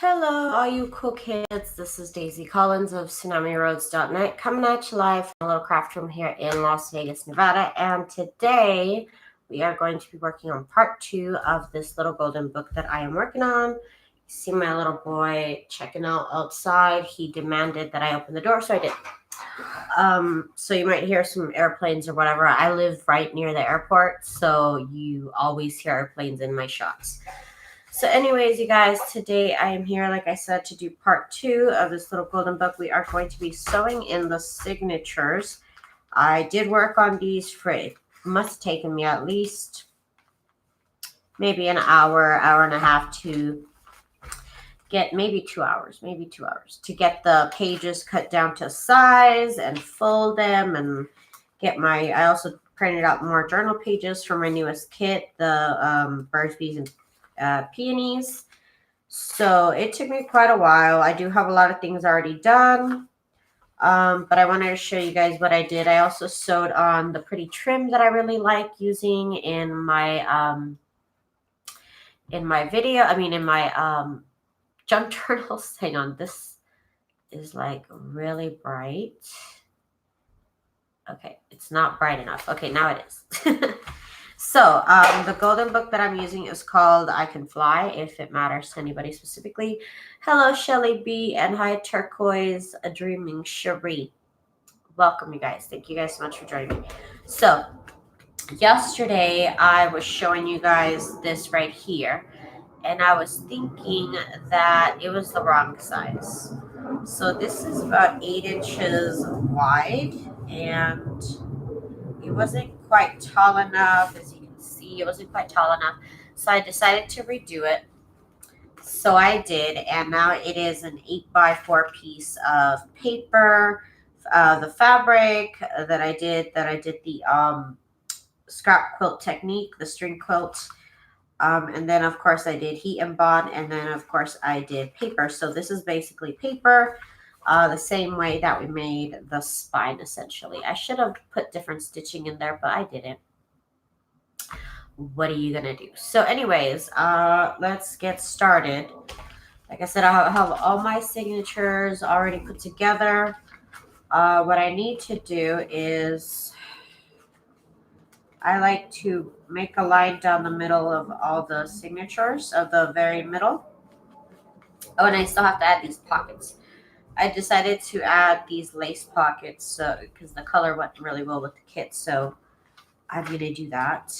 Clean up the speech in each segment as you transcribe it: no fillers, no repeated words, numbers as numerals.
Hello, all you cool kids. This is Daisy Collins of TsunamiRose.net coming at you live from a little craft room here in Las Vegas, Nevada. And today we are going to be working on part 2 of this little golden book that I am working on. You see my little boy checking out outside. He demanded that I open the door, so I did. So you might hear some airplanes or whatever. I live right near the airport, so you always hear airplanes in my shots. So anyways, you guys, today I am here, like I said, to do part 2 of this little golden book. We are going to be sewing in the signatures. I did work on these for, it must have taken me at least maybe an hour, hour and a half to get, maybe 2 hours to get the pages cut down to size and fold them and get my, I also printed out more journal pages for my newest kit, the birds, bees, and peonies. So it took me quite a while. I do have a lot of things already done, but I wanted to show you guys what I did. I also sewed on the pretty trim that I really like using in my video. I mean, in my junk journals. Hang on, this is like really bright. Okay, it's not bright enough. Okay, now it is. So the golden book that I'm using is called I Can Fly, if it matters to anybody specifically. Hello, Shelly B, and hi, Turquoise, a Dreaming Cherie. Welcome, you guys. Thank you guys so much for joining me. So yesterday I was showing you guys this right here, and I was thinking that it was the wrong size. So this is about 8 inches wide, and it wasn't quite tall enough. As you can see, it wasn't quite tall enough. So I decided to redo it. So I did, and now it is an 8x4 piece of paper. The fabric that I did the scrap quilt technique, the string quilt. And then, of course, I did HeatnBond, and then, of course, I did paper. So this is basically paper. The same way that we made the spine, essentially. I should have put different stitching in there, but I didn't. What are you gonna do? So anyways, let's get started. Like I said, I have all my signatures already put together. What I need to do is I like to make a line down the middle of all the signatures, of the very middle. Oh, and I still have to add these pockets. I decided to add these lace pockets so because the color went really well with the kit. So I'm going to do that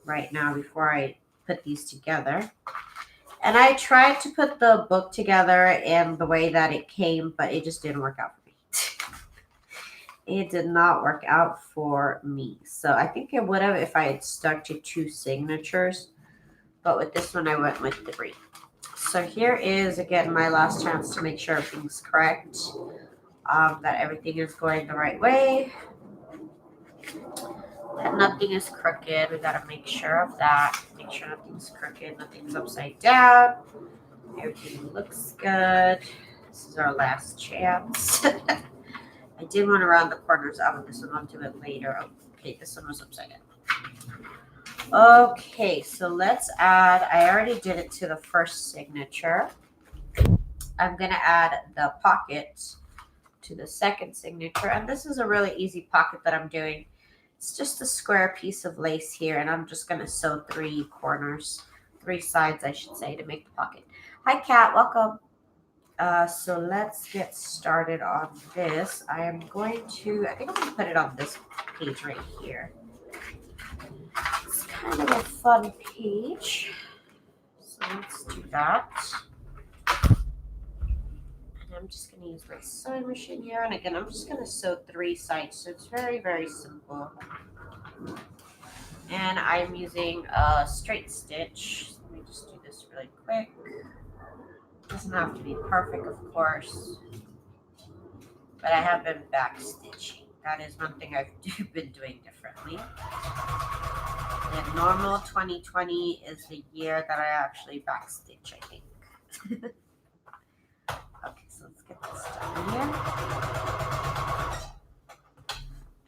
right now before I put these together. And I tried to put the book together in the way that it came, but it just didn't work out for me. It did not work out for me. So I think it would have if I had stuck to 2 signatures. But with this one, I went with 3. So here is, again, my last chance to make sure everything's correct, that everything is going the right way, that nothing is crooked. We got to make sure of that. Make sure nothing's crooked, nothing's upside down. Everything looks good. This is our last chance. I did want to round the corners out of this one. I'll do it later. Okay, this one was upside down. Okay, so let's add, I already did it to the first signature. I'm going to add the pocket to the second signature. And this is a really easy pocket that I'm doing. It's just a square piece of lace here. And I'm just going to sew 3 corners, 3 sides, I should say, to make the pocket. Hi, Kat. Welcome. So let's get started on this. I think I'm going to put it on this page right here. It's kind of a fun page. So let's do that. And I'm just going to use my sewing machine here. And again, I'm just going to sew 3 sides. So it's very, very simple. And I'm using a straight stitch. Let me just do this really quick. It doesn't have to be perfect, of course. But I have been back stitching. That is one thing I've been doing differently. And normal 2020 is the year that I actually backstitch, I think. Okay, so let's get this done here.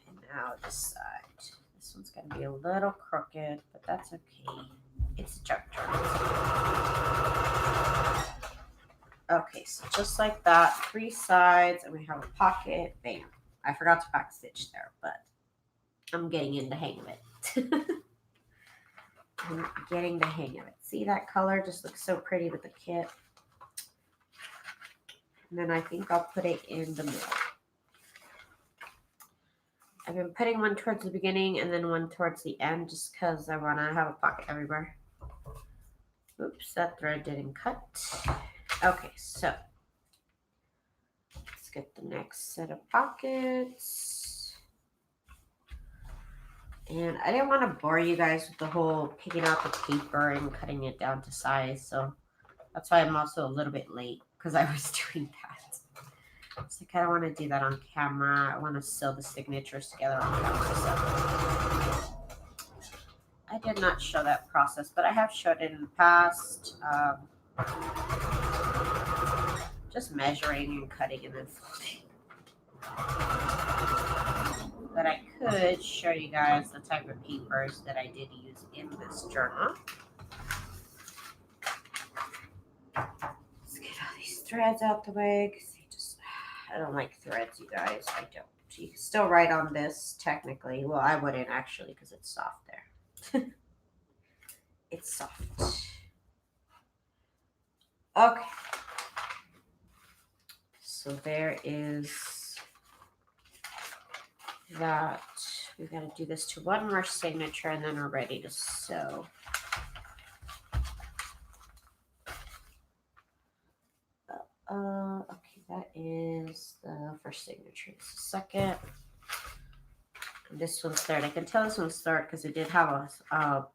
And now this side. This one's going to be a little crooked, but that's okay. It's a junk journal. Okay, so just like that, 3 sides, and we have a pocket. Bam. I forgot to back stitch there, but I'm getting in the hang of it. I'm getting the hang of it. See, that color just looks so pretty with the kit. And then I think I'll put it in the middle. I've been putting one towards the beginning and then one towards the end just because I want to have a pocket everywhere. Oops, that thread didn't cut. Okay, so let's get the next set of pockets. And I didn't want to bore you guys with the whole picking out the paper and cutting it down to size. So that's why I'm also a little bit late because I was doing that. So I kind of want to do that on camera. I want to sew the signatures together on camera. So I did not show that process, but I have showed it in the past. Just measuring and cutting and then folding. But I could show you guys the type of papers that I did use in this journal. Let's get all these threads out the way because I don't like threads, you guys. I don't. You can still write on this technically. Well, I wouldn't actually because it's soft there. It's soft. Okay. So there is that. We got to do this to one more signature and then we're ready to sew. Okay, that is the first signature. This is the second. And this one's third. I can tell this one's third because it did have a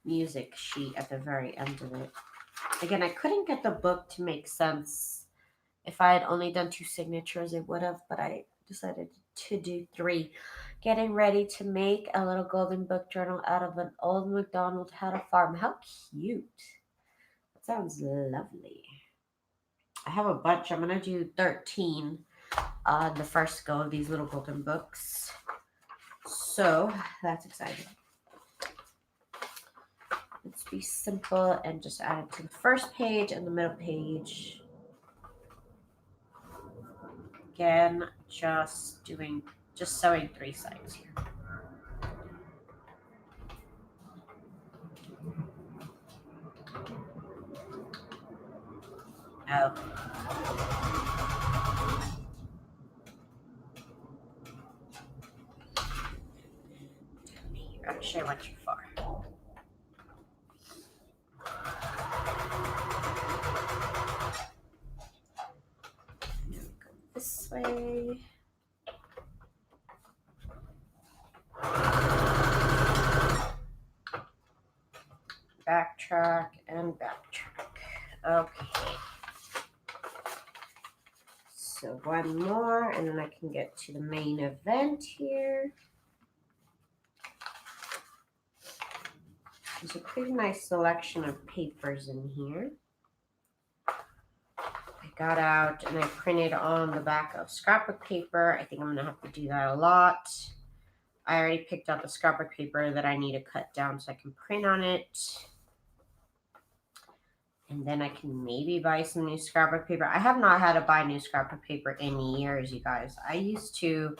music sheet at the very end of it. Again, I couldn't get the book to make sense. If I had only done 2 signatures, it would have, but I decided to do 3. Getting ready to make a little golden book journal out of an old McDonald had a farm. How cute. That sounds lovely. I have a bunch. I'm going to do 13 the first go of these little golden books. So that's exciting. Let's be simple and just add it to the first page and the middle page. Again, just sewing 3 sides here. Oh. Actually, I went too far. Go this way. Backtrack and backtrack. Okay. So one more, and then I can get to the main event here. There's a pretty nice selection of papers in here. I got out and I printed on the back of scrapbook paper. I think I'm going to have to do that a lot. I already picked out the scrapbook paper that I need to cut down so I can print on it. And then I can maybe buy some new scrapbook paper. I have not had to buy new scrapbook paper in years, you guys. I used to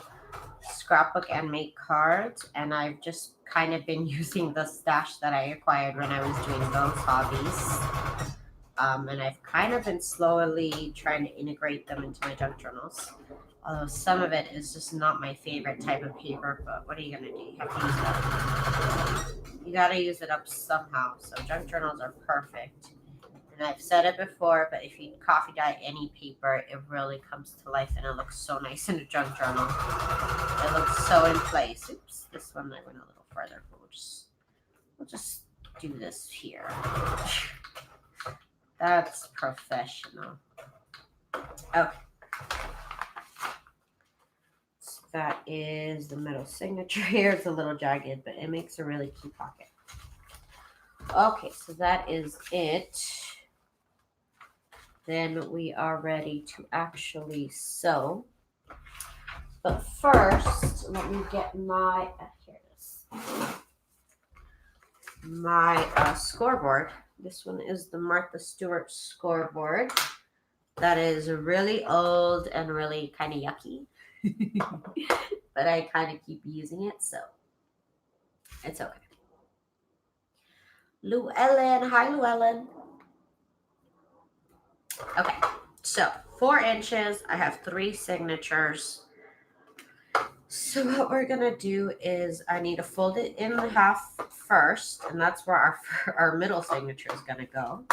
scrapbook and make cards, and I've just kind of been using the stash that I acquired when I was doing those hobbies. And I've kind of been slowly trying to integrate them into my junk journals. Although some of it is just not my favorite type of paper, but what are you going to do? You have to use it up. You got to use it up somehow. So junk journals are perfect. And I've said it before, but if you coffee dye any paper, it really comes to life and it looks so nice in a junk journal. It looks so in place. Oops, this one I went a little further, but we'll just do this here. That's professional. Okay. So that is the middle signature here. It's a little jagged, but it makes a really cute pocket. Okay, so that is it. Then we are ready to actually sew. But first, let me get my, here it is. my scoreboard. This one is the Martha Stewart scoreboard. That is really old and really kind of yucky. But I kind of keep using it, so it's okay. Llewellyn, hi Llewellyn. Okay, so 4 inches. I have 3 signatures. So what we're gonna do is I need to fold it in half first, and that's where our middle signature is gonna go.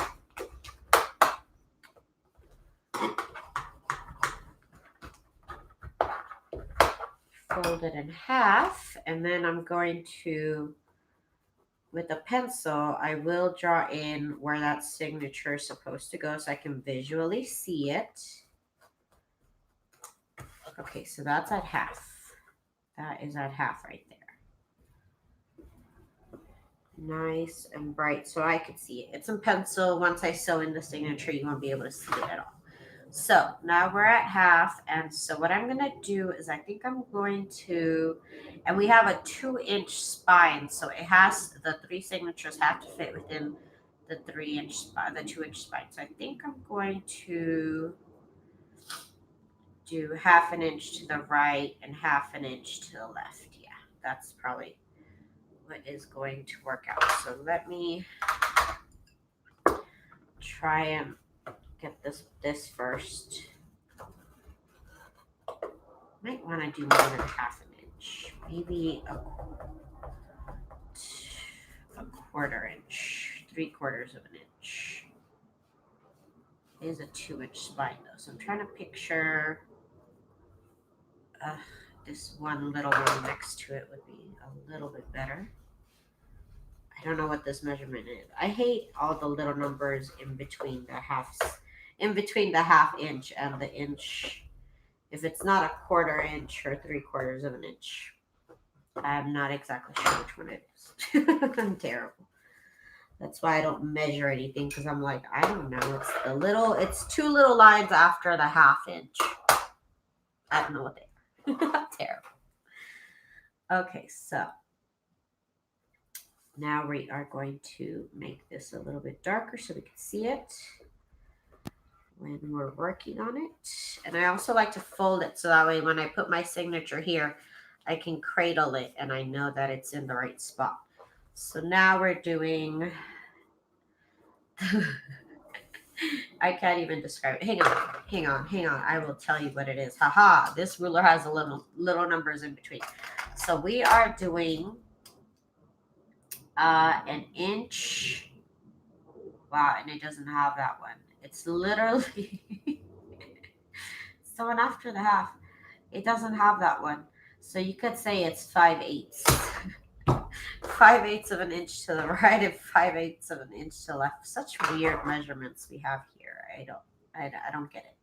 Fold it in half, and then I'm going to, with a pencil, I will draw in where that signature is supposed to go so I can visually see it. Okay, so that's at half. That is at half right there. Nice and bright so I can see it. It's in pencil. Once I sew in the signature, you won't be able to see it at all. So now we're at half, and so what I'm going to do is I think I'm going to, and we have a 2-inch spine, so it has, the 3 signatures have to fit within the 3-inch spine, the 2-inch spine. So I think I'm going to do 1/2 inch to the right and 1/2 inch to the left. Yeah, that's probably what is going to work out. So let me try and get this first. Might want to do more than 1/2 inch, maybe a 1/4 inch, 3/4 of an inch. It is a 2-inch spine though, so I'm trying to picture this one little one next to it would be a little bit better. I don't know what this measurement is. I hate all the little numbers in between the halves, in between the 1/2 inch and the inch. If it's not a 1/4 inch or 3/4 of an inch, I'm not exactly sure which one it is. I'm terrible. That's why I don't measure anything, because I'm like, I don't know. It's 2 little lines after the 1/2 inch. I don't know what they are. Terrible. Okay, so now we are going to make this a little bit darker so we can see it when we're working on it. And I also like to fold it so that way when I put my signature here, I can cradle it and I know that it's in the right spot. So now we're doing, I can't even describe it. Hang on. I will tell you what it is. Haha, this ruler has a little numbers in between. So we are doing 1 inch. Wow, and it doesn't have that one. It's literally so after the half, it doesn't have that one. So you could say it's 5/8. 5/8 of an inch to the right and 5/8 of an inch to the left. Such weird measurements we have here. I don't get it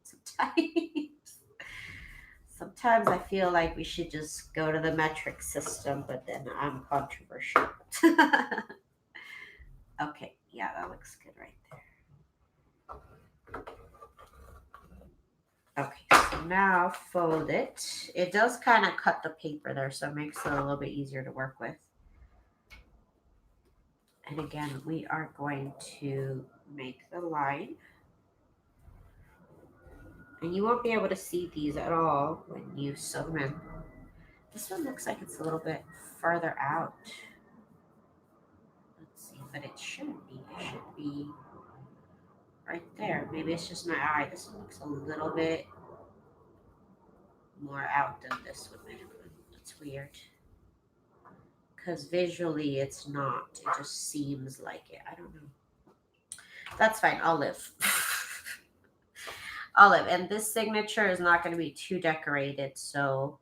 sometimes I feel like we should just go to the metric system, but then I'm controversial. Okay, yeah, that looks good right there. Okay, so now fold it. It does kind of cut the paper there, so it makes it a little bit easier to work with. And again, we are going to make the line. And you won't be able to see these at all when you sew them in. This one looks like it's a little bit further out. Let's see, but it shouldn't be. It should be right there. Maybe it's just my eye. This one looks a little bit more out than this one. It's weird. Because visually it's not. It just seems like it. I don't know. That's fine. I'll live. I'll live. And this signature is not going to be too decorated, so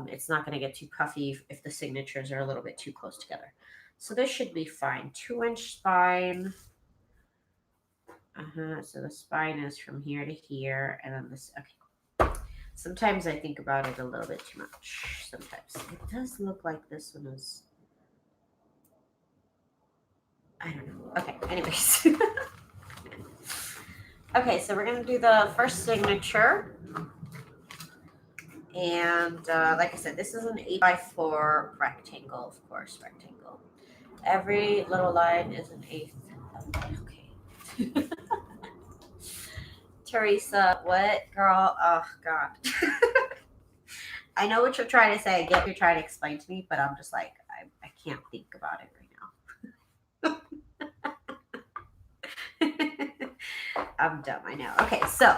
it's not going to get too puffy if the signatures are a little bit too close together. So this should be fine. 2-inch spine. So the spine is from here to here, and then this. Okay. Sometimes I think about it a little bit too much. Sometimes it does look like this one is. I don't know. Okay. Anyways. Okay, so we're going to do the first signature. And like I said, this is an 8x4 rectangle, of course, rectangle. Every little line is an eighth. Okay. Teresa, what girl? Oh God. I know what you're trying to say. I get what you're trying to explain to me, but I'm just like, I can't think about it right now. I'm dumb, I know. Okay, so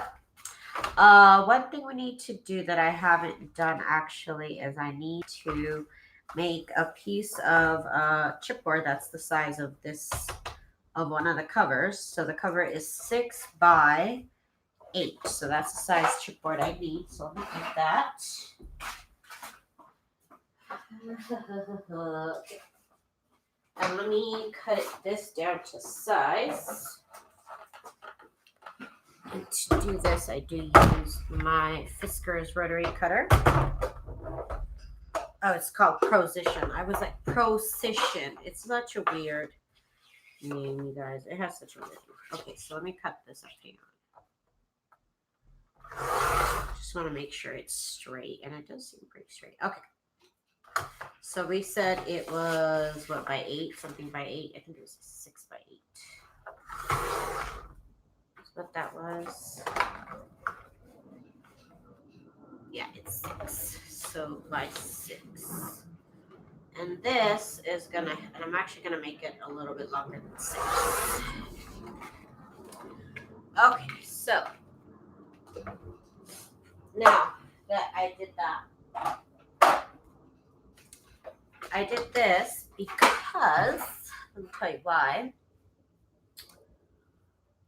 one thing we need to do that I haven't done actually is I need to make a piece of chipboard that's the size of this, of one of the covers. So the cover is 6 by 8. So that's the size chipboard I need. So let me get that. And let me cut this down to size. And to do this, I do use my Fisker's rotary cutter. Oh, it's called Procision. I was like, Procision. It's such a weird name, you guys. It has such a weird name. Okay, so let me cut this up. Hang on. Just want to make sure it's straight. And it does seem pretty straight. Okay. So we said it was, what, by 8? Something by 8. I think it was 6 by 8. That's what that was. Yeah, it's 6. So by 6. And this is gonna, and I'm actually gonna make it a little bit longer than 6. Okay, so now that I did that, I did this because, let me tell you why.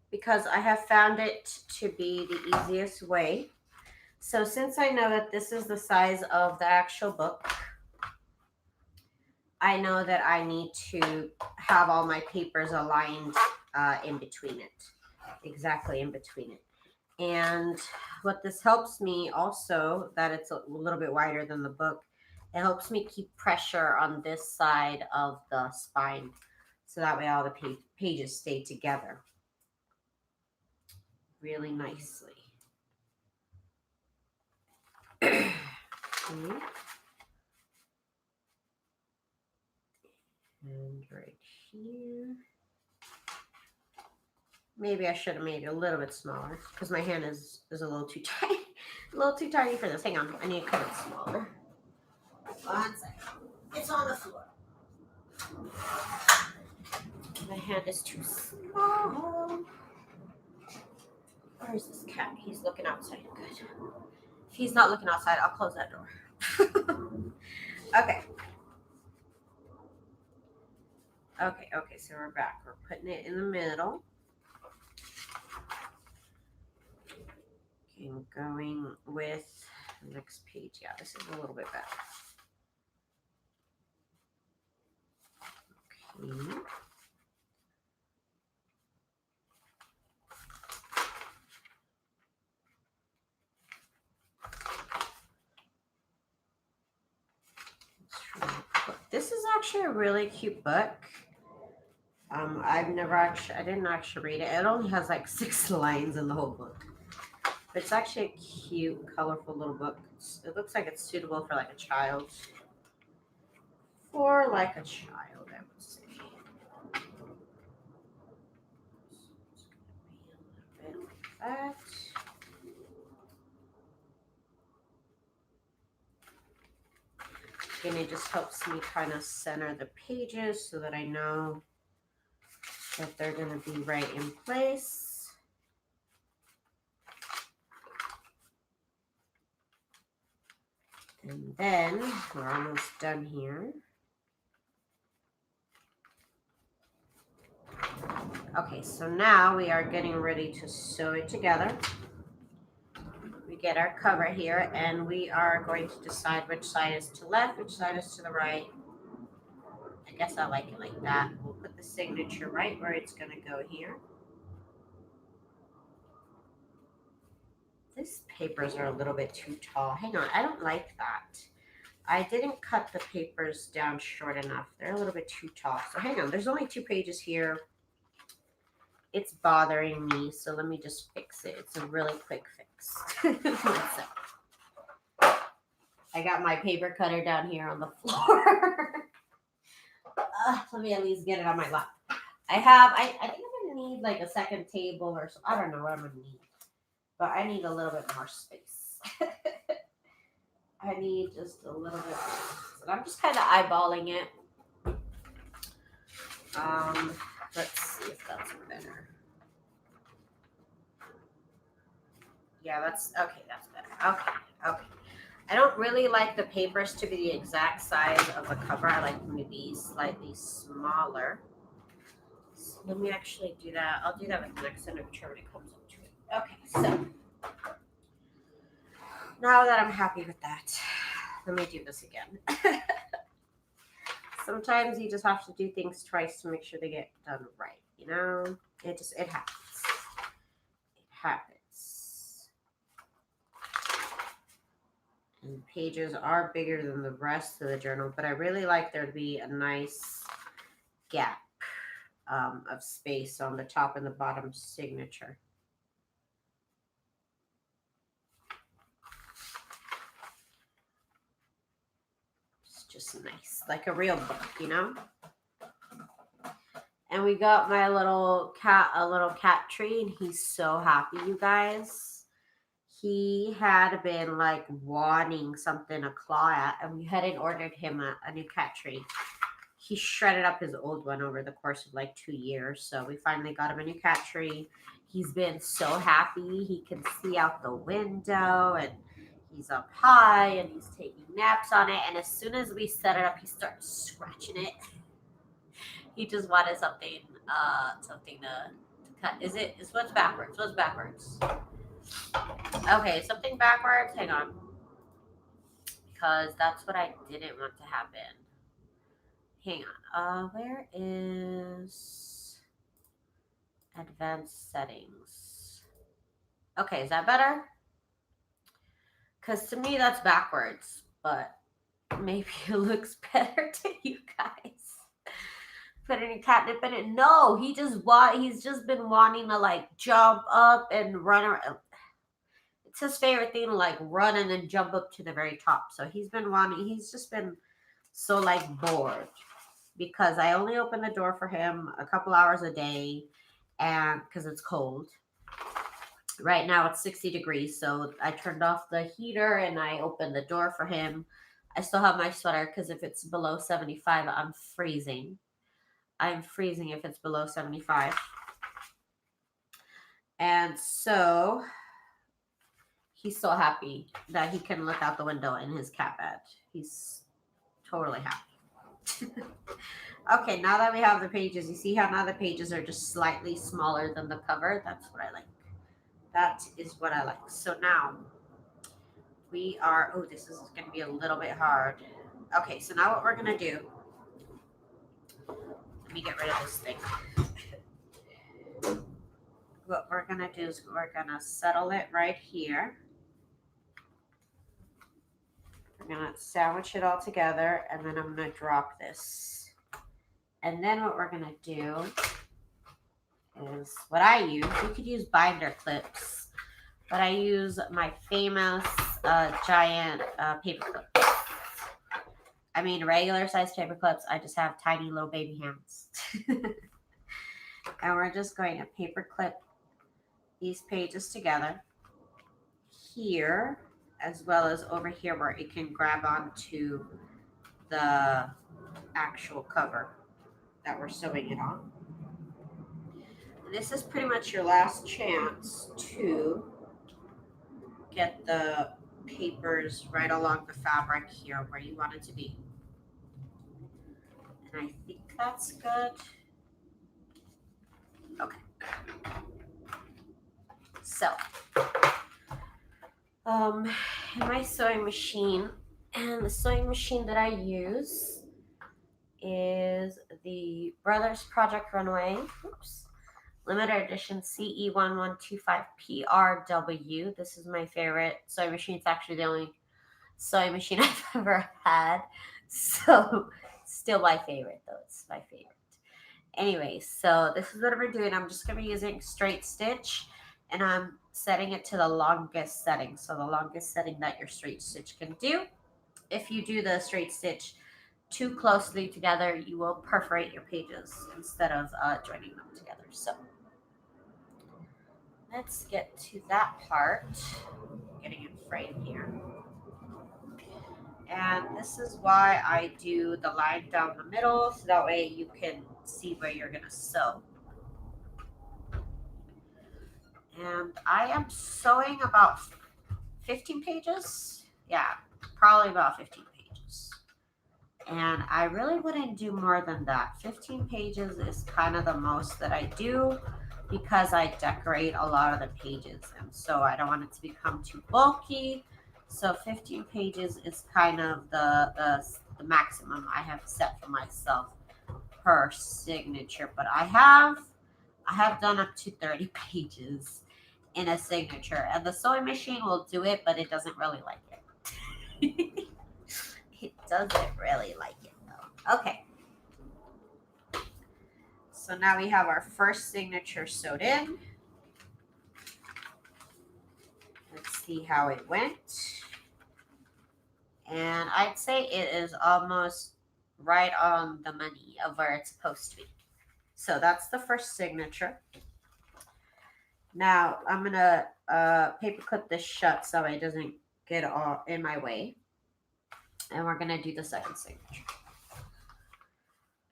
Because I have found it to be the easiest way. So since I know that this is the size of the actual book, I know that I need to have all my papers aligned in between it, exactly in between it. And what this helps me also, that it's a little bit wider than the book, it helps me keep pressure on this side of the spine. So that way all the pages stay together really nicely. Okay. And right here. Maybe I should have made it a little bit smaller because my hand is a little too tiny. A little too tiny for this. Hang on. I need to cut it smaller. 1 second. It's on the floor. My hand is too small. Where's this cat? He's looking outside. Good. If he's not looking outside, I'll close that door. Okay. Okay, so we're back. We're putting it in the middle. Okay, going with the next page. Yeah, this is a little bit better. Okay. This is actually a really cute book. I didn't actually read it. It only has like 6 lines in the whole book. But it's actually a cute, colorful little book. It looks like it's suitable for like a child. For like a child, I would say. It's going to be a little bit like that. And it just helps me kind of center the pages so that I know that they're going to be right in place. And then we're almost done here. Okay, so now we are getting ready to sew it together. We get our cover here and we are going to decide which side is to left, which side is to the right. I guess I like it like that. We'll put the signature right where it's going to go here. These papers are a little bit too tall. Hang on, I don't like that. I didn't cut the papers down short enough. They're a little bit too tall. So hang on, there's only 2 pages here. It's bothering me, so let me just fix it. It's a really quick fix. I got my paper cutter down here on the floor. Let me at least get it on my lap. I think I'm gonna need like a second table or so. I don't know what I'm gonna need, but I need a little bit more space. I need just a little bit more. So I'm just kind of eyeballing it. Let's see if that's better. Yeah, that's okay. That's better. Okay. I don't really like the papers to be the exact size of the cover. I like them to be slightly smaller. So let me actually do that. I'll do that with the next signature when it comes up to it. Okay, so now that I'm happy with that, let me do this again. Sometimes you just have to do things twice to make sure they get done right, you know? It happens. It happens. And pages are bigger than the rest of the journal, but I really like there to be a nice gap of space on the top and the bottom signature. It's just nice, like a real book, you know? And we got my little cat, a little cat tree, and he's so happy, you guys. He had been like wanting something to claw at, and we hadn't ordered him a new cat tree. He shredded up his old one over the course of like 2 years. So we finally got him a new cat tree. He's been so happy. He can see out the window and he's up high and he's taking naps on it. And as soon as we set it up, he starts scratching it. He just wanted something to cut. Is what's backwards? What's backwards? Okay, something backwards. Hang on. Because that's what I didn't want to happen. Hang on. Where is advanced settings? Okay, is that better? Because to me that's backwards, but maybe it looks better to you guys. Put any catnip in it? No, he's just been wanting to like jump up and run around. It's his favorite thing to like run and then jump up to the very top. So he's just been so like bored. Because I only open the door for him a couple hours a day and because it's cold. Right now it's 60 degrees, so I turned off the heater and I opened the door for him. I still have my sweater because if it's below 75, I'm freezing. I'm freezing if it's below 75. And so he's so happy that he can look out the window in his cat bed. He's totally happy. Okay, now that we have the pages, you see how now the pages are just slightly smaller than the cover? That's what I like. That is what I like. So now we are, oh, this is going to be a little bit hard. Okay, so now what we're going to do, let me get rid of this thing. What we're going to do is we're going to settle it right here. We're going to sandwich it all together, and then I'm going to drop this. And then what we're going to do is what I use. You could use binder clips, but I use my famous giant paper clips. I mean, regular size paper clips. I just have tiny little baby hands. And we're just going to paper clip these pages together here, as well as over here where it can grab onto the actual cover that we're sewing it on. And this is pretty much your last chance to get the papers right along the fabric here where you want it to be. And I think that's good. Okay. So, in my sewing machine, and the sewing machine that I use is the Brothers Project Runway. Oops. Limited edition CE1125PRW. This is my favorite sewing machine. It's actually the only sewing machine I've ever had. So, still my favorite, though. It's my favorite. Anyway, so this is what we're doing. I'm just going to be using straight stitch, and I'm setting it to the longest setting. So, the longest setting that your straight stitch can do. If you do the straight stitch too closely together, you will perforate your pages instead of joining them together. So let's get to that part. Getting in frame here. And this is why I do the line down the middle, so that way you can see where you're gonna sew. And I am sewing about 15 pages. Yeah, probably about 15 pages. And I really wouldn't do more than that. 15 pages is kind of the most that I do because I decorate a lot of the pages. And so I don't want it to become too bulky. So 15 pages is kind of the maximum I have set for myself per signature. But I have done up to 30 pages in a signature. And the sewing machine will do it, but it doesn't really like it. It doesn't really like it though. Okay. So now we have our first signature sewed in. Let's see how it went. And I'd say it is almost right on the money of where it's supposed to be. So that's the first signature. Now I'm gonna paper clip this shut so it doesn't get all in my way. And we're gonna do the second signature.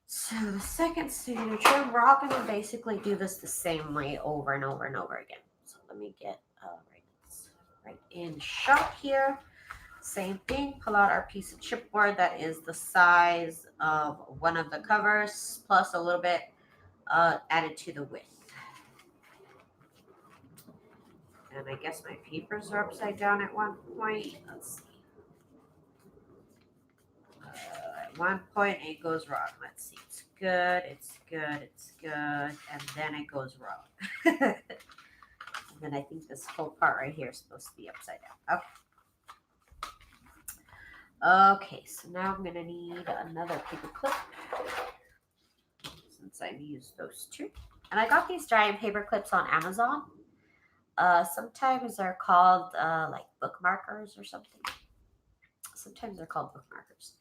So the second signature, we're all going to basically do this the same way over and over and over again. So let me get right in shot here. Same thing, pull out our piece of chipboard that is the size of one of the covers plus a little bit added to the width. And I guess my papers are upside down at one point. Let's see. At one point it goes wrong. Let's see. It's good. It's good. It's good. And then it goes wrong. And then I think this whole part right here is supposed to be upside down. Okay. Okay. So now I'm gonna need another paper clip since I've used those two. And I got these giant paper clips on Amazon. Sometimes they're called like bookmarkers or something. Sometimes they're called bookmarkers.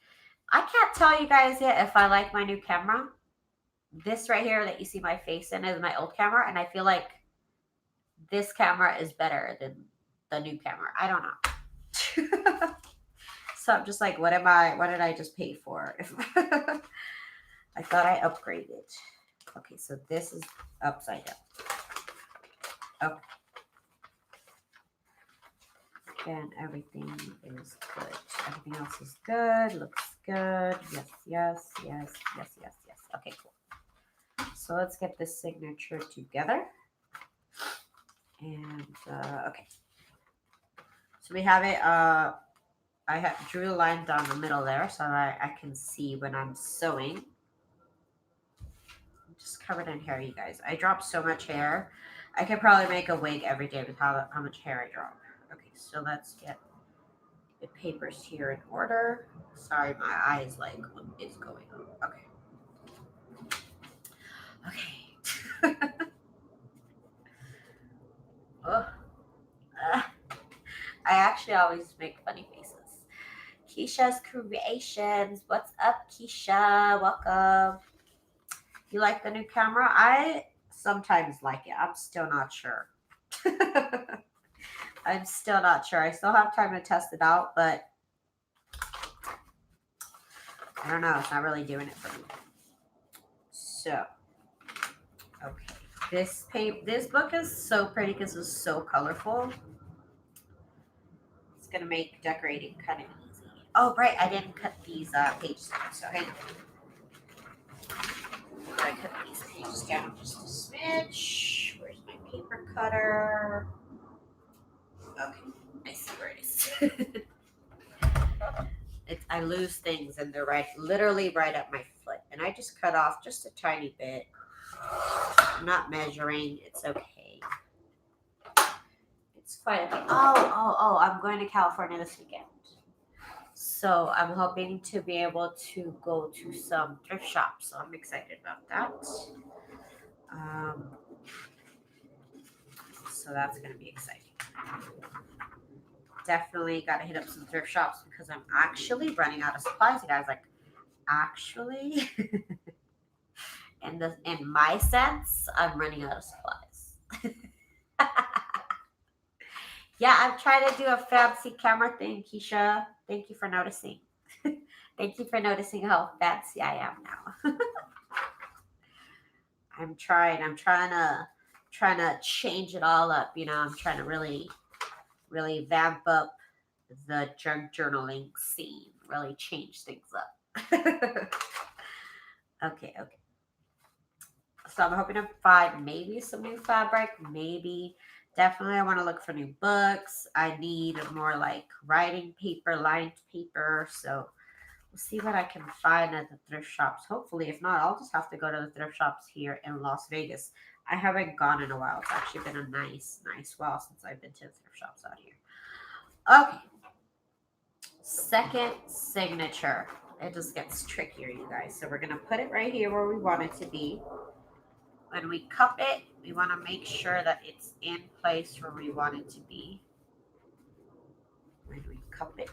I can't tell you guys yet if I like my new camera. This right here that you see my face in is my old camera, and I feel like this camera is better than the new camera. I don't know. So I'm just like, what did I just pay for? I thought I upgraded. Okay, so this is upside down. Okay. And everything is good. Everything else is good. Looks good. Yes, yes, yes, yes, yes, yes. Okay, cool. So let's get this signature together. And okay. So we have it. I drew a line down the middle there so I can see when I'm sewing. I'm just covered in hair, you guys. I dropped so much hair. I could probably make a wig every day with how much hair I drop. Okay, so let's get the papers here in order. Sorry, my eyes like what is going on. Okay. Okay. Oh. I actually always make funny faces. Keisha's Creations. What's up, Keisha? Welcome. You like the new camera? I sometimes like it. I'm still not sure. I'm still not sure. I still have time to test it out, but I don't know. It's not really doing it for me. So, okay. This book is so pretty because it's so colorful. It's going to make decorating kind of easy. Oh, right. I didn't cut these pages down. So, hang on. I cut these pages down just a smidge. Where's my paper cutter? Okay. I see where it is. I lose things and they're literally right at my foot. And I just cut off just a tiny bit. I'm not measuring. It's okay. It's quite a bit. Oh, I'm going to California this weekend. So I'm hoping to be able to go to some thrift shops. So I'm excited about that. So that's going to be exciting. Definitely got to hit up some thrift shops because I'm actually running out of supplies, you guys. Like, actually, in my sense, I'm running out of supplies. Yeah, I'm trying to do a fancy camera thing, Keisha. Thank you for noticing. Thank you for noticing how fancy I am now. I'm trying to change it all up. I'm trying to really, really vamp up the junk journaling scene. Really change things up. Okay. So I'm hoping to find maybe some new fabric, maybe. Definitely, I want to look for new books. I need more like writing paper, lined paper. So we'll see what I can find at the thrift shops. Hopefully, if not, I'll just have to go to the thrift shops here in Las Vegas. I haven't gone in a while. It's actually been a nice while since I've been to the thrift shops out here. Okay. Second signature. It just gets trickier, you guys. So we're going to put it right here where we want it to be. When we cup it, we want to make sure that it's in place where we want it to be. When we cup it,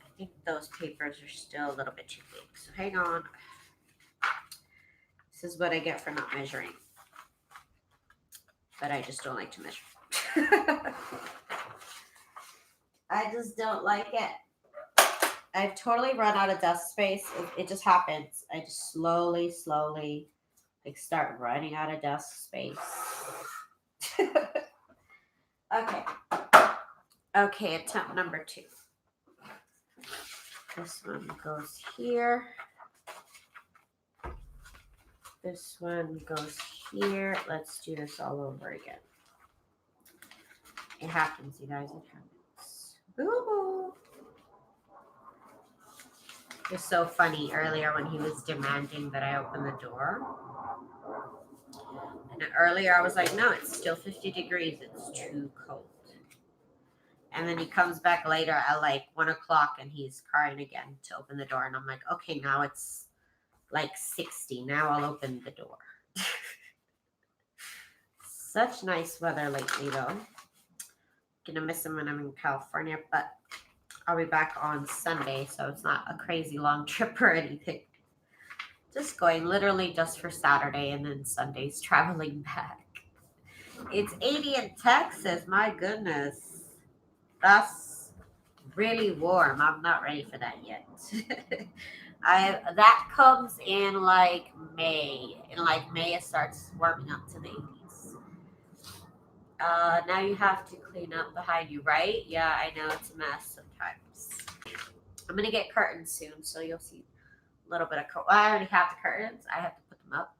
I think those papers are still a little bit too big. So hang on. This is what I get for not measuring. But I just don't like to measure. I just don't like it. I've totally run out of desk space. It just happens. I just slowly like start running out of desk space. Okay, attempt number 2. This one goes here. This one goes here. Let's do this all over again. It happens, you guys. It happens. Boo-boo. It was so funny earlier when he was demanding that I open the door. And earlier I was like, no, it's still 50 degrees. It's too cold. And then he comes back later at like 1 o'clock and he's crying again to open the door. And I'm like, okay, now it's like 60. Now I'll open the door. Such nice weather lately, though. Gonna miss him when I'm in California, but I'll be back on Sunday, so it's not a crazy long trip or anything. Just going literally just for Saturday and then Sunday's traveling back. It's 80 in Texas. My goodness. That's really warm. I'm not ready for that yet. That comes in like May. In like May, it starts warming up to the 80s. Now you have to clean up behind you, right? Yeah, I know it's a mess sometimes. I'm gonna get curtains soon, so you'll see a little bit of. I already have the curtains. I have to put them up.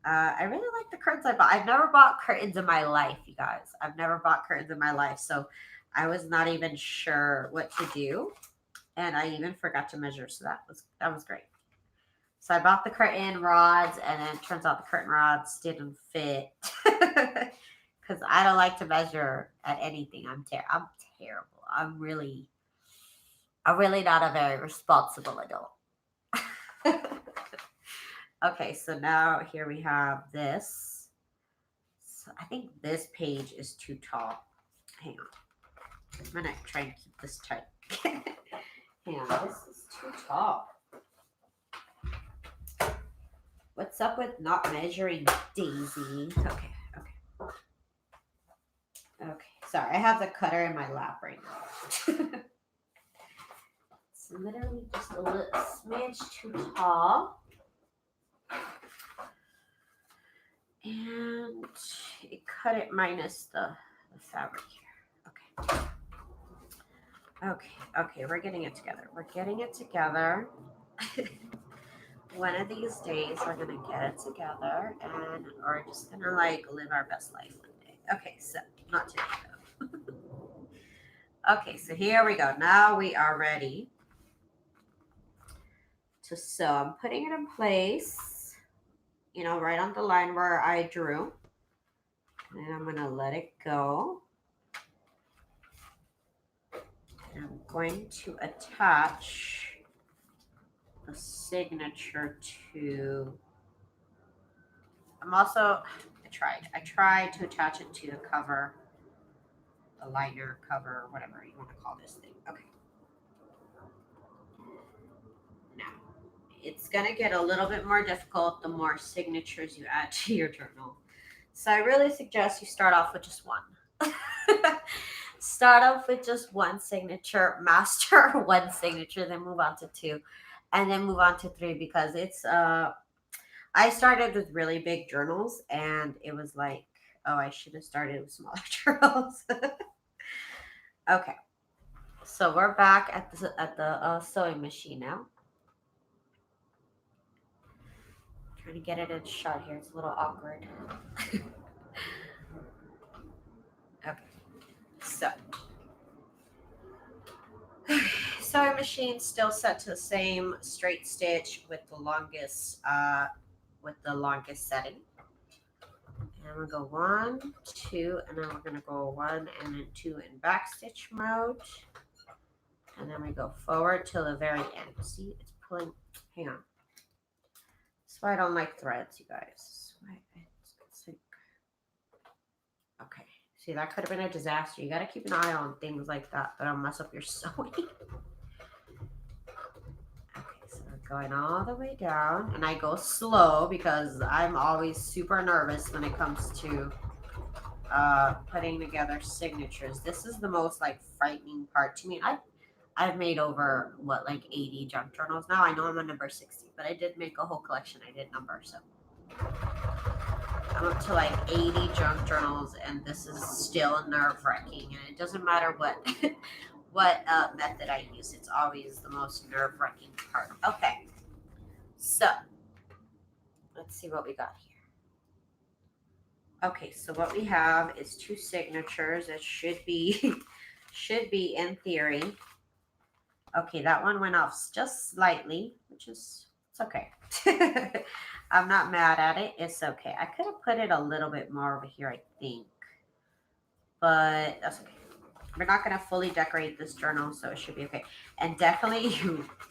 I really like the curtains I bought. I've never bought curtains in my life, you guys. I've never bought curtains in my life, so I was not even sure what to do, and I even forgot to measure. So that was great. So I bought the curtain rods, and then it turns out the curtain rods didn't fit because I don't like to measure at anything. I'm terrible. I'm really not a very responsible adult. Okay, so now here we have this. So I think this page is too tall. Hang on. I'm gonna try and keep this tight. Hang on, this is too tall. What's up with not measuring, Daisy? Okay. Sorry, I have the cutter in my lap right now. It's literally just a little smidge too tall. And it cut it minus the fabric here. Okay, we're getting it together. One of these days we're gonna get it together and we're just gonna like live our best life one day. Okay, so not today though. Okay, so here we go. Now we are ready to sew. I'm putting it in place, right on the line where I drew. And I'm gonna let it go. And I'm going to attach the signature to. I tried to attach it to the cover a liner cover, or whatever you want to call this thing. Okay. Now, it's going to get a little bit more difficult the more signatures you add to your journal. So I really suggest you start off with just one. Start off with just one signature, master one signature, then move on to two, and then move on to three, because it's I started with really big journals and it was like, oh, I should have started with smaller journals. Okay. So we're back at the sewing machine now. Trying to get it in shot here. It's a little awkward. Okay. So sewing machine still set to the same straight stitch with the longest setting. And we'll go 1, 2, and then we're gonna go 1 and then 2 in back stitch mode. And then we go forward till the very end. See, it's pulling. Hang on. That's why I don't like threads, you guys. Okay. See, that could have been a disaster. You got to keep an eye on things like that. That'll mess up your sewing. Okay, so we're going all the way down. And I go slow because I'm always super nervous when it comes to putting together signatures. This is the most like frightening part to me. I've made over what, like 80 junk journals now. I know I'm on number 60, but I did make a whole collection. I did number, so I'm up to like 80 junk journals, and this is still nerve-wracking. And it doesn't matter what what method I use. It's always the most nerve-wracking part. Okay, so let's see what we got here. Okay, so what we have is 2 signatures. It should be in theory. Okay, that one went off just slightly, which is, it's okay. I'm not mad at it. It's okay. I could have put it a little bit more over here, I think. But that's okay. We're not going to fully decorate this journal, so it should be okay. And definitely,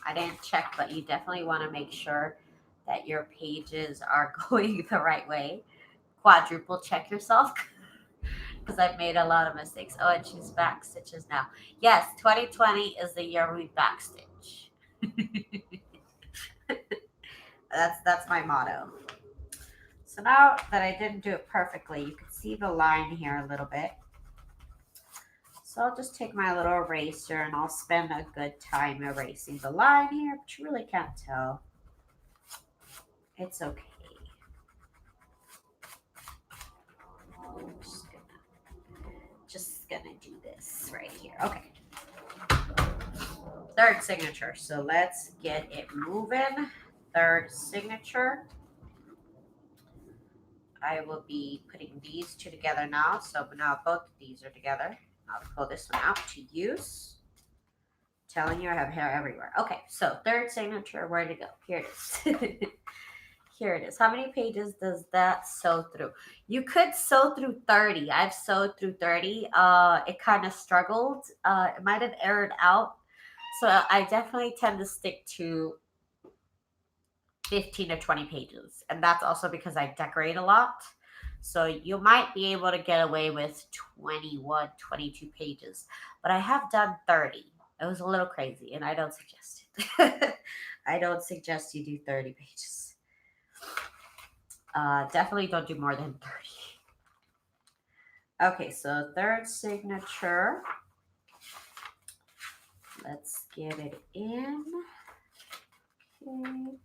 I didn't check, but you definitely want to make sure that your pages are going the right way. Quadruple check yourself. Because I've made a lot of mistakes. Oh, and she's back stitches now. Yes, 2020 is the year we backstitch. That's my motto. So now that I didn't do it perfectly, you can see the line here a little bit. So I'll just take my little eraser and I'll spend a good time erasing the line here, but you really can't tell. It's okay. Just gonna do this right here. Okay. Third signature. So let's get it moving. Third signature. I will be putting these 2 together now. So now both of these are together. I'll pull this one out to use. Telling you I have hair everywhere. Okay, so third signature, where to go? Here it is. Here it is. How many pages does that sew through? You could sew through 30. I've sewed through 30. It kind of struggled. It might have aired out. So I definitely tend to stick to 15 to 20 pages. And that's also because I decorate a lot. So you might be able to get away with 21, 22 pages. But I have done 30. It was a little crazy, and I don't suggest it. I don't suggest you do 30 pages. Definitely don't do more than 30. Okay, so third signature. Let's get it in. Okay.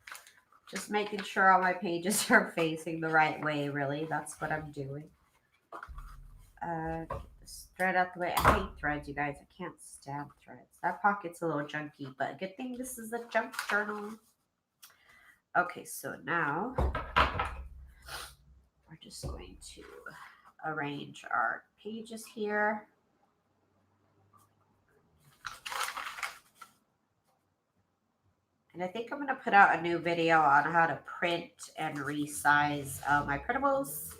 Just making sure all my pages are facing the right way, really. That's what I'm doing. Get this thread out the way. I hate threads, you guys. I can't stand threads. That pocket's a little junky, but good thing this is a junk journal. Okay, so now we're just going to arrange our pages here. And I think I'm going to put out a new video on how to print and resize my printables.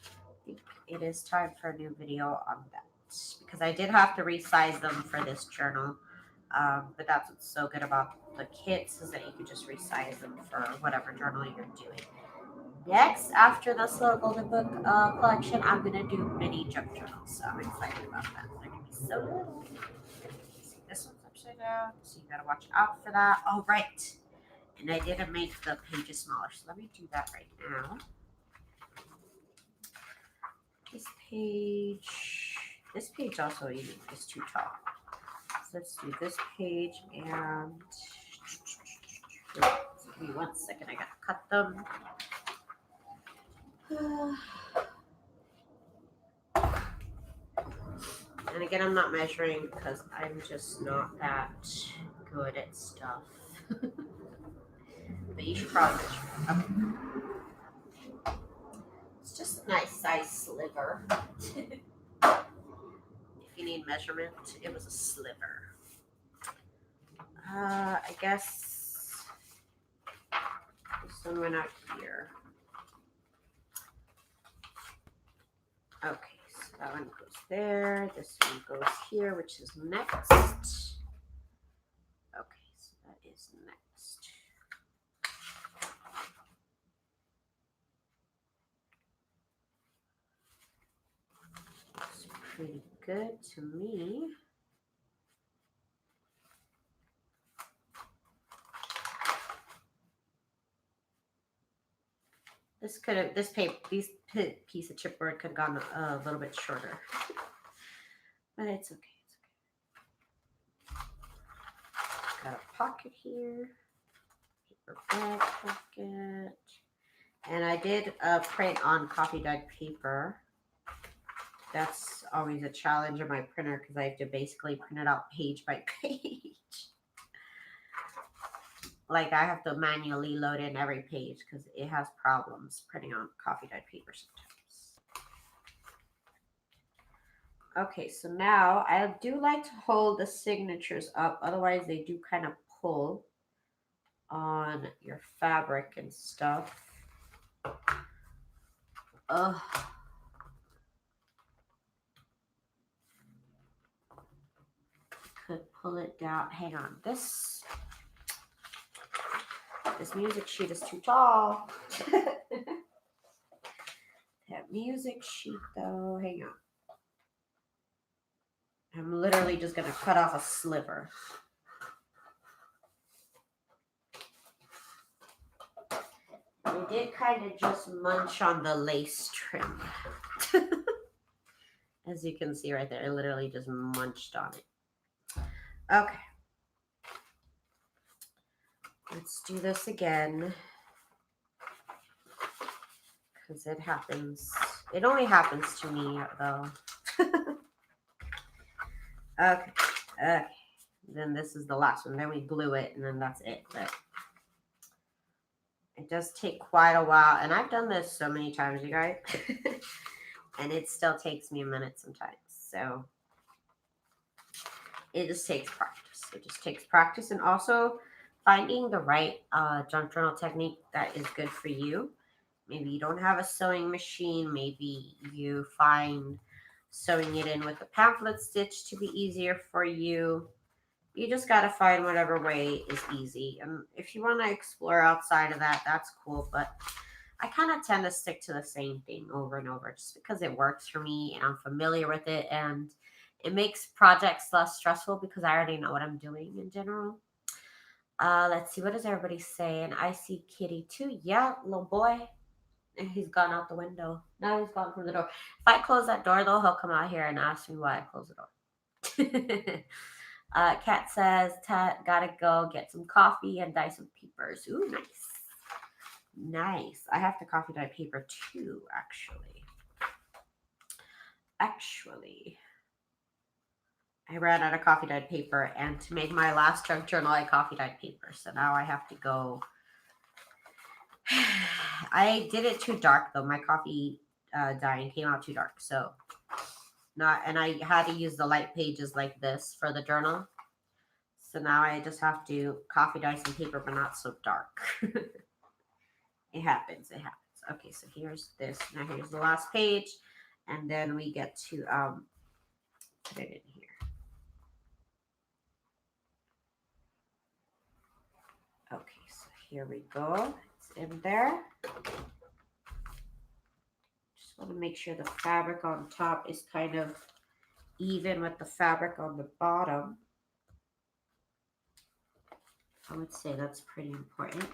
I think it is time for a new video on that, because I did have to resize them for this journal. But that's what's so good about the kits, is that you can just resize them for whatever journal you're doing. Next, after this little golden book collection, I'm going to do mini junk journals. So I'm excited about that. They're going to so little. See, this one's upside down, so you gotta watch out for that. Oh, right. And I didn't make the pages smaller, so let me do that right now. This page also even is too tall. So let's do this page and give me 1 second, I gotta cut them. And again, I'm not measuring because I'm just not that good at stuff. But you should probably measure. Okay. It's just a nice size sliver. If you need measurement, it was a sliver. I guess this one went out here. Okay, so that one goes there. This one goes here, which is next. Okay, so that is next. Looks pretty good to me. This piece of chipboard could have gone a little bit shorter, but it's okay. It's okay. Got a pocket here, paper bag pocket, and I did print on coffee dyed paper. That's always a challenge on my printer because I have to basically print it out page by page. Like I have to manually load in every page because it has problems printing on coffee dyed paper sometimes. Okay, so now I do like to hold the signatures up, otherwise they do kind of pull on your fabric and stuff. Ugh. Could pull it down. Hang on, this music sheet is too tall. That music sheet though, hang on. I'm literally just gonna cut off a sliver. I did kind of just munch on the lace trim. As you can see right there, I literally just munched on it. Okay. Let's do this again. Because it happens. It only happens to me though. Okay. Okay. Then this is the last one. Then we glue it and then that's it. But it does take quite a while. And I've done this so many times, you guys. And it still takes me a minute sometimes. So it just takes practice. It just takes practice. And also finding the right junk journal technique that is good for you. Maybe you don't have a sewing machine. Maybe you find sewing it in with a pamphlet stitch to be easier for you. You just got to find whatever way is easy. And if you want to explore outside of that, that's cool. But I kind of tend to stick to the same thing over and over just because it works for me and I'm familiar with it. And it makes projects less stressful because I already know what I'm doing in general. Let's see. What is everybody saying? I see Kitty too. Yeah, little boy. And he's gone out the window. Now he's gone from the door. If I close that door, though, he'll come out here and ask me why I closed the door. Kat says, gotta go get some coffee and dye some papers. Ooh, nice. Nice. I have to coffee dye paper too, actually. I ran out of coffee dyed paper, and to make my last junk journal, I coffee dyed paper. So now I have to go. I did it too dark though. My coffee dyeing came out too dark, so and I had to use the light pages like this for the journal. So now I just have to coffee dye some paper, but not so dark. It happens. Okay, so here's this. Now here's the last page, and then we get to put it in here. Okay, so here we go. It's in there. Just want to make sure the fabric on top is kind of even with the fabric on the bottom. I would say that's pretty important.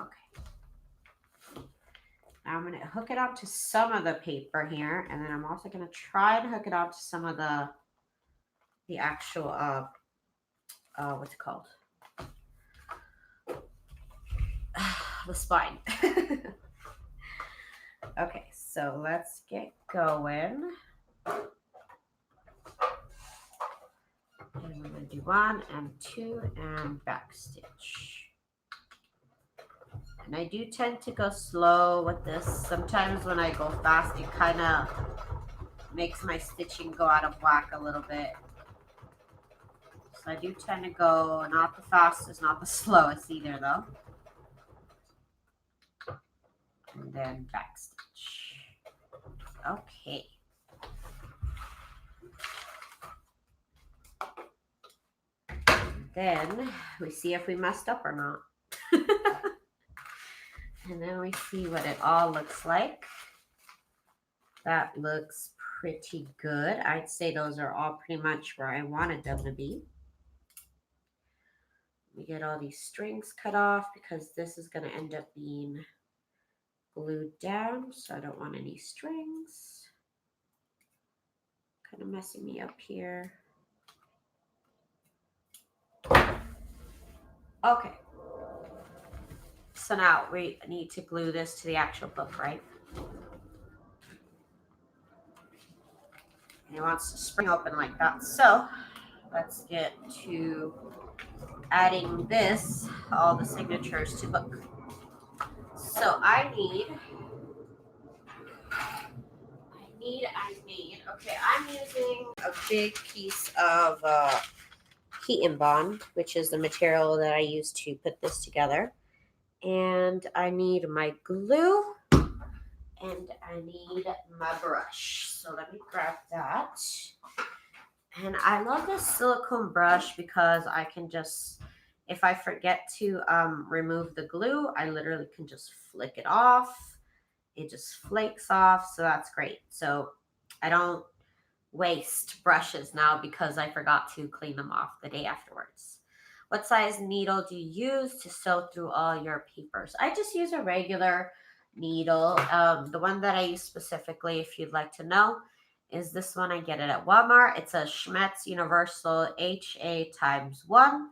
Okay. Now I'm going to hook it up to some of the paper here, and then I'm also going to try to hook it up to some of the actual, what's it called? The spine. Okay, so let's get going. And we're going to do 1 and 2 and back stitch. And I do tend to go slow with this. Sometimes when I go fast, it kind of makes my stitching go out of whack a little bit. So I do tend to go not the fastest, not the slowest either though. And then back stitch. Okay. Then we see if we messed up or not. And then we see what it all looks like. That looks pretty good. I'd say those are all pretty much where I wanted them to be. We get all these strings cut off because this is going to end up being glued down, so I don't want any strings. Kind of messing me up here. Okay. So now we need to glue this to the actual book, right? And it wants to spring open like that. So let's get to adding this, all the signatures to book. So I need, okay, I'm using a big piece of HeatnBond, which is the material that I use to put this together. And I need my glue and I need my brush. So let me grab that. And I love this silicone brush because I can just, if I forget to remove the glue, I literally can just flick it off. It just flakes off, so that's great. So I don't waste brushes now because I forgot to clean them off the day afterwards. What size needle do you use to sew through all your papers? I just use a regular needle. The one that I use specifically, if you'd like to know, is this one. I get it at Walmart. It's a Schmetz Universal HA ×1,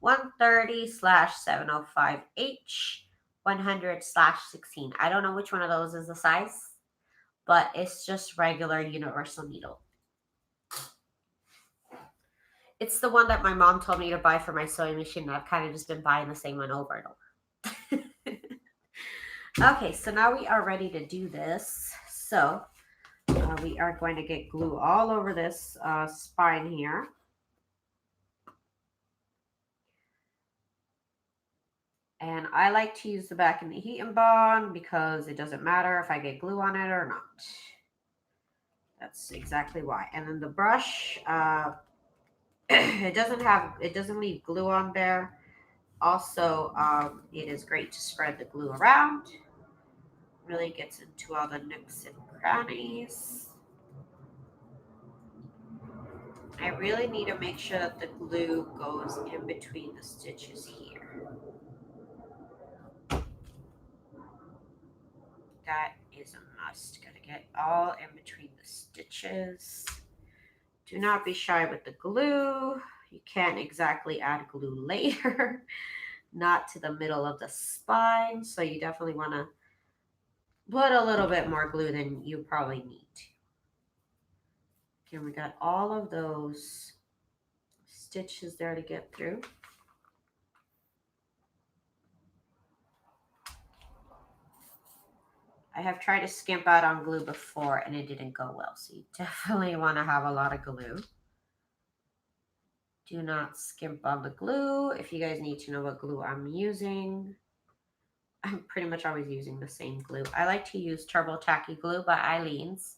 130/705H, 100/16. I don't know which one of those is the size, but it's just regular universal needle. It's the one that my mom told me to buy for my sewing machine, and I've kind of just been buying the same one over and over. Okay, so now we are ready to do this. So we are going to get glue all over this spine here. And I like to use the back in the HeatnBond because it doesn't matter if I get glue on it or not. That's exactly why. And then the brush, it doesn't leave glue on there. Also, it is great to spread the glue around. Really gets into all the nooks and crannies. I really need to make sure that the glue goes in between the stitches here. That is a must. Gotta get all in between the stitches. Do not be shy with the glue. You can't exactly add glue later, not to the middle of the spine. So you definitely want to put a little bit more glue than you probably need to. Okay, we got all of those stitches there to get through. I have tried to skimp out on glue before and it didn't go well. So you definitely want to have a lot of glue. Do not skimp on the glue. If you guys need to know what glue I'm using, I'm pretty much always using the same glue. I like to use Turbo Tacky Glue by Eileen's,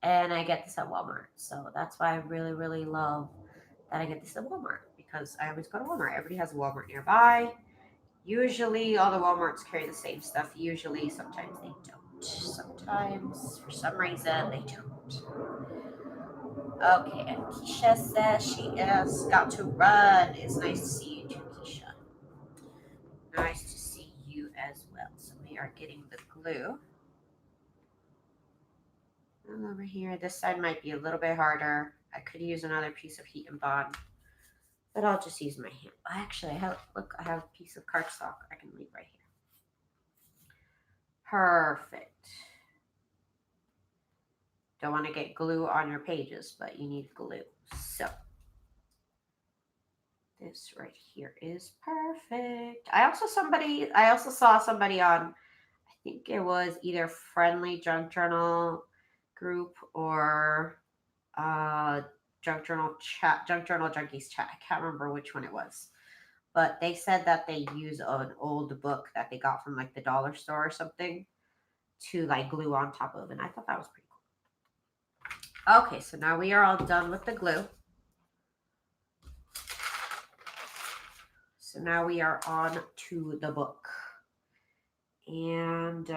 and I get this at Walmart. So that's why I really, really love that I get this at Walmart, because I always go to Walmart. Everybody has a Walmart nearby. Usually all the Walmarts carry the same stuff. Usually, sometimes they don't. Sometimes, for some reason, they do. Okay, and Keisha says she has got to run. It's nice to see you too, Keisha. Nice to see you as well. So we are getting the glue. And over here, this side might be a little bit harder. I could use another piece of HeatnBond, but I'll just use my hand. Actually, I have a piece of cardstock I can leave right here. Perfect. Don't want to get glue on your pages, but you need glue. So this right here is perfect. I also saw somebody on, I think it was either Friendly Junk Journal group or Junk Journal Junkies chat. I can't remember which one it was. But they said that they use an old book that they got from like the dollar store or something to like glue on top of, and I thought that was pretty cool. Okay, so now we are all done with the glue. So now we are on to the book. And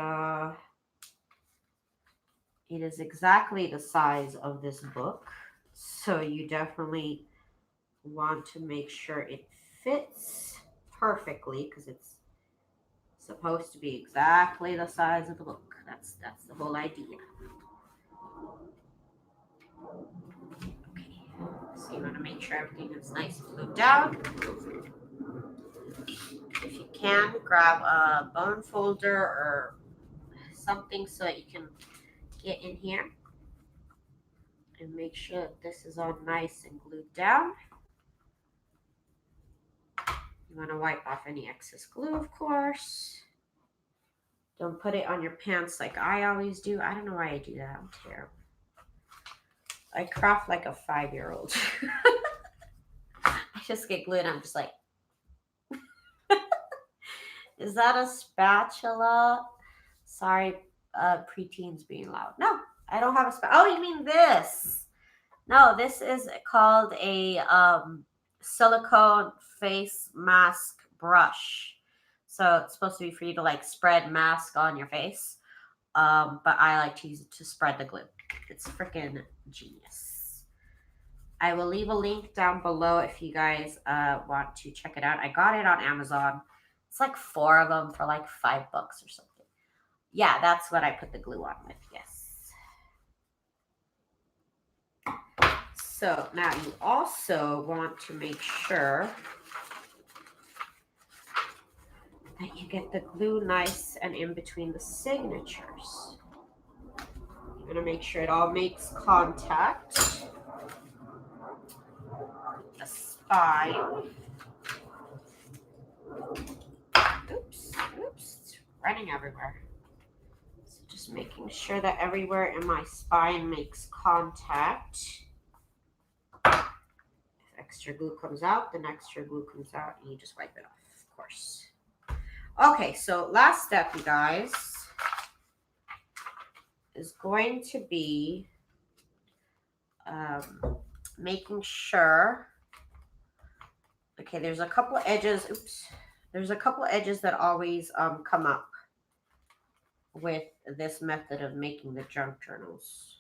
it is exactly the size of this book. So you definitely want to make sure it fits perfectly because it's supposed to be exactly the size of the book. That's the whole idea. Okay, so you want to make sure everything is nice and glued down. If you can, grab a bone folder or something so that you can get in here and make sure that this is all nice and glued down. You want to wipe off any excess glue, of course. Don't put it on your pants like I always do. I don't know why I do that. I'm terrible. I craft like a 5-year-old. I just get glue and I'm just like, is that a spatula? Sorry, preteens being loud. No, I don't have a spatula. Oh, you mean this? No, this is called a silicone face mask brush. So it's supposed to be for you to like spread mask on your face. But I like to use it to spread the glue. It's freaking genius. I will leave a link down below if you guys want to check it out. I got it on Amazon. It's like 4 of them for like $5 or something. Yeah, that's what I put the glue on with. Yes. So now you also want to make sure that you get the glue nice and in between the signatures. You're going to make sure it all makes contact with the spine. Oops, it's running everywhere. So just making sure that everywhere in my spine makes contact. If extra glue comes out, then extra glue comes out, and you just wipe it off, of course. Okay, so last step, you guys, is going to be making sure. Okay, there's a couple of edges. Oops. There's a couple of edges that always come up with this method of making the junk journals.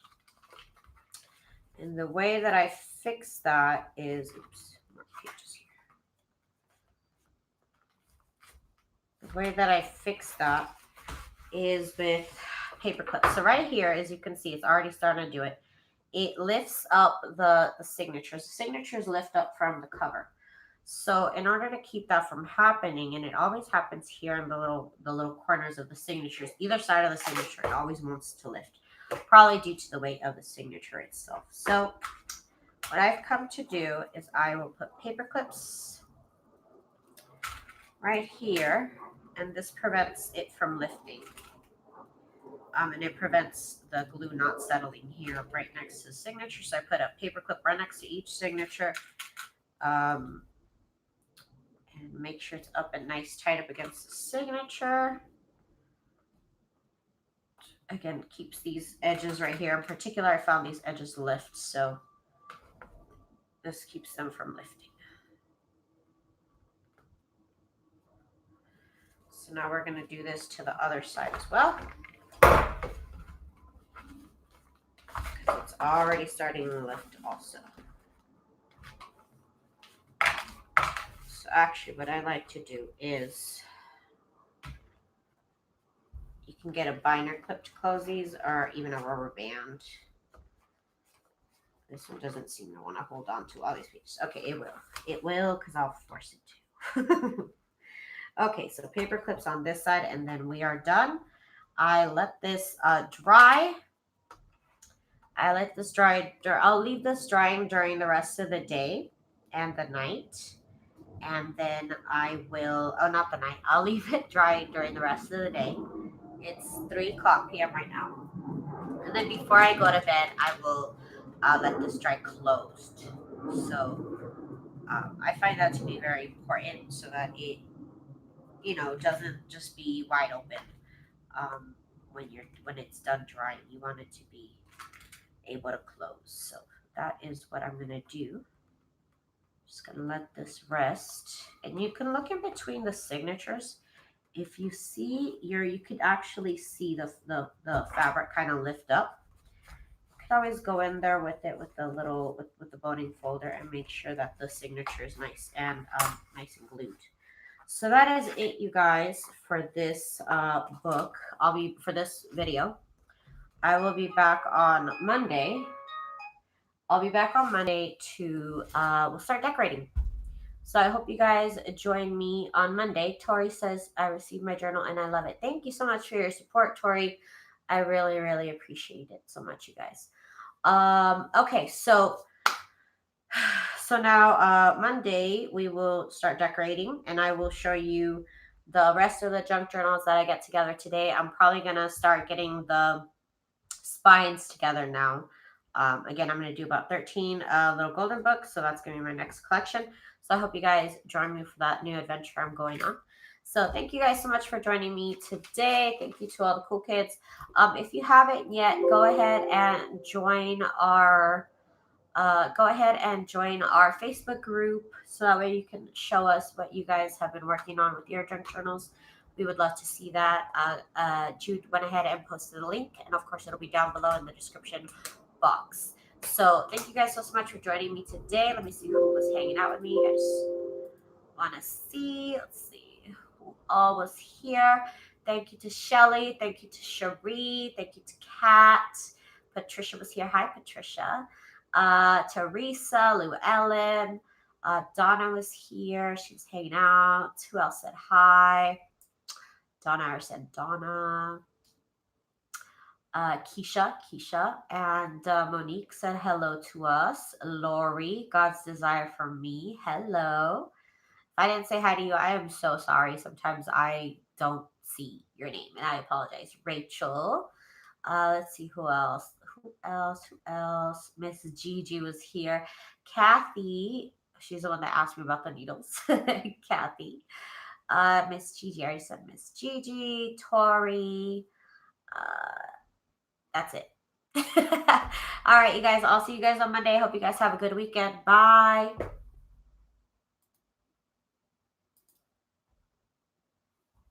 And the way that I fix that is, oops, more pages here. The way that I fix that is with paper clips. So right here, as you can see, it's already starting to do it. It lifts up the signatures. The signatures lift up from the cover. So in order to keep that from happening, and it always happens here in the little corners of the signatures, either side of the signature, it always wants to lift, probably due to the weight of the signature itself. So what I've come to do is I will put paper clips right here, and this prevents it from lifting. And it prevents the glue not settling here right next to the signature. So I put a paper clip right next to each signature. And make sure it's up and nice tight up against the signature. Again, keeps these edges right here. In particular, I found these edges lift, so this keeps them from lifting. So now we're going to do this to the other side as well. already starting to lift also. So actually what I like to do is you can get a binder clip to close these or even a rubber band. This one doesn't seem to want to hold on to all these pieces. Okay, it will. It will because I'll force it to. Okay, so paper clips on this side and then we are done. I let this dry. I let this dry. I'll leave this drying during the rest of the day and the night. And then I will, oh, not the night. I'll leave it drying during the rest of the day. It's 3 o'clock p.m. right now. And then before I go to bed, I will let this dry closed. So I find that to be very important so that it, doesn't just be wide open when it's done drying. You want it to be able to close. So that is what I'm gonna do. Just gonna let this rest, and you can look in between the signatures. If you see you could actually see the fabric kind of lift up. You could always go in there with it with the little with the boning folder and make sure that the signature is nice and glued. So that is it, you guys, for this book. For this video. I will be back on Monday. I'll be back on Monday to we'll start decorating. So I hope you guys join me on Monday. Tori says, I received my journal and I love it. Thank you so much for your support, Tori. I really, really appreciate it so much, you guys. Okay, so now Monday we will start decorating and I will show you the rest of the junk journals that I get together today. I'm probably going to start getting the spines together now. Again, I'm going to do about 13 little golden books. So that's going to be my next collection. So I hope you guys join me for that new adventure I'm going on. So thank you guys so much for joining me today. Thank you to all the cool kids. If you haven't yet, go ahead and join our Facebook group so that way you can show us what you guys have been working on with your junk journals. We would love to see that. Jude went ahead and posted a link, and of course, it'll be down below in the description box. So thank you guys so much for joining me today. Let me see who was hanging out with me. I just want to see. Let's see who all was here. Thank you to Shelly. Thank you to Cherie. Thank you to Kat. Patricia was here. Hi, Patricia. Teresa, Lou Ellen. Donna was here. She was hanging out. Who else said hi? Donna said Donna. Keisha, and Monique said hello to us. Lori, God's desire for me. Hello. If I didn't say hi to you, I am so sorry. Sometimes I don't see your name, and I apologize. Rachel. Let's see who else. Who else? Miss Gigi was here. Kathy. She's the one that asked me about the needles. Kathy. Miss Gigi. I already said Miss Gigi. Tori. That's it. All right, you guys. I'll see you guys on Monday. Hope you guys have a good weekend. Bye.